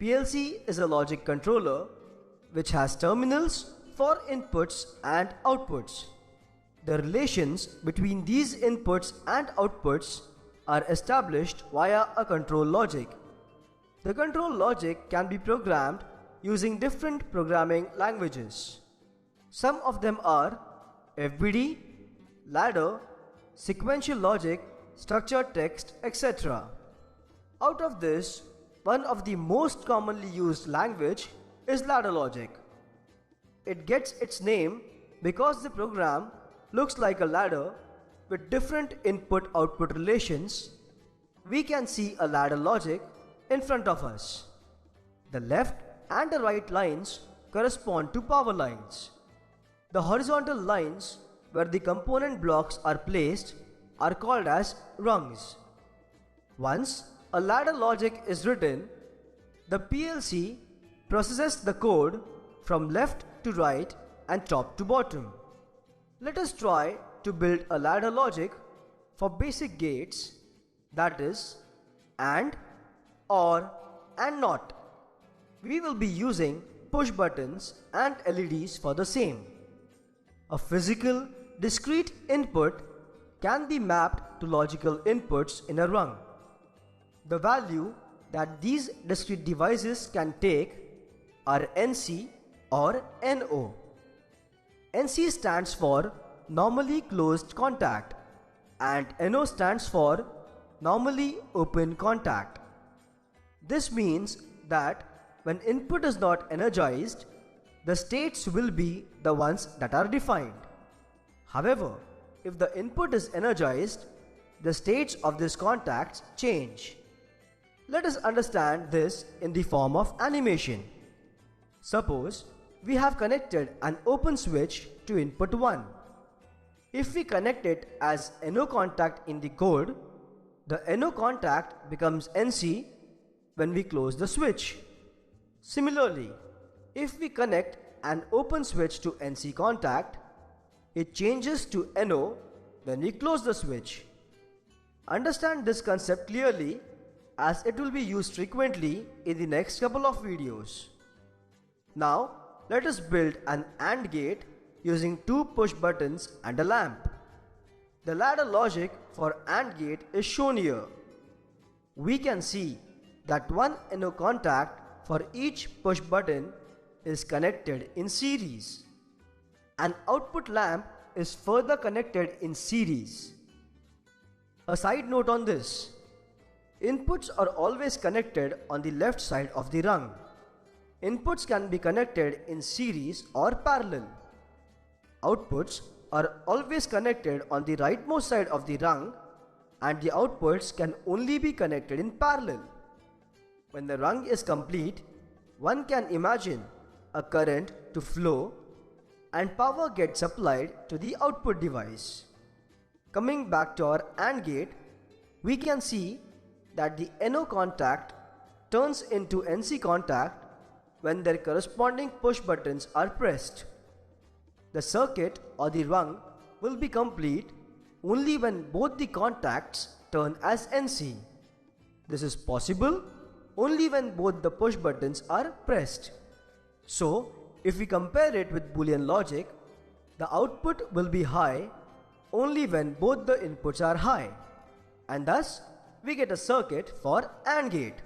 PLC is a logic controller which has terminals for inputs and outputs. The relations between these inputs and outputs are established via a control logic. The control logic can be programmed using different programming languages. Some of them are FBD, ladder, sequential logic, structured text, etc. Out of this, one of the most commonly used language is ladder logic. It gets its name because the program looks like a ladder with different input-output relations. We can see a ladder logic in front of us. The left and the right lines correspond to power lines. The horizontal lines where the component blocks are placed are called as rungs. Once a ladder logic is written, the PLC processes the code from left to right and top to bottom. Let us try to build a ladder logic for basic gates, that is AND, OR and NOT. We will be using push buttons and LEDs for the same. A physical, discrete input can be mapped to logical inputs in a rung. The value that these discrete devices can take are NC or NO. NC stands for normally closed contact and NO stands for normally open contact. This means that when input is not energized, the states will be the ones that are defined. However, if the input is energized, the states of these contacts change. Let us understand this in the form of animation. Suppose we have connected an open switch to input 1. If we connect it as NO contact in the code, the NO contact becomes NC when we close the switch. Similarly, if we connect an open switch to NC contact, it changes to NO when we close the switch. Understand this concept clearly as it will be used frequently in the next couple of videos. Now, let us build an AND gate using 2 push buttons and a lamp. The ladder logic for AND gate is shown here. We can see that one NO contact for each push button is connected in series. An output lamp is further connected in series. A side note on this: inputs are always connected on the left side of the rung. Inputs can be connected in series or parallel. Outputs are always connected on the rightmost side of the rung, and the outputs can only be connected in parallel. When the rung is complete, one can imagine a current to flow and power gets supplied to the output device. Coming back to our AND gate, we can see that the NO contact turns into NC contact when their corresponding push buttons are pressed. The circuit or the rung will be complete only when both the contacts turn as NC. This is possible only when both the push buttons are pressed. So, if we compare it with Boolean logic, the output will be high only when both the inputs are high, and thus we get a circuit for AND gate.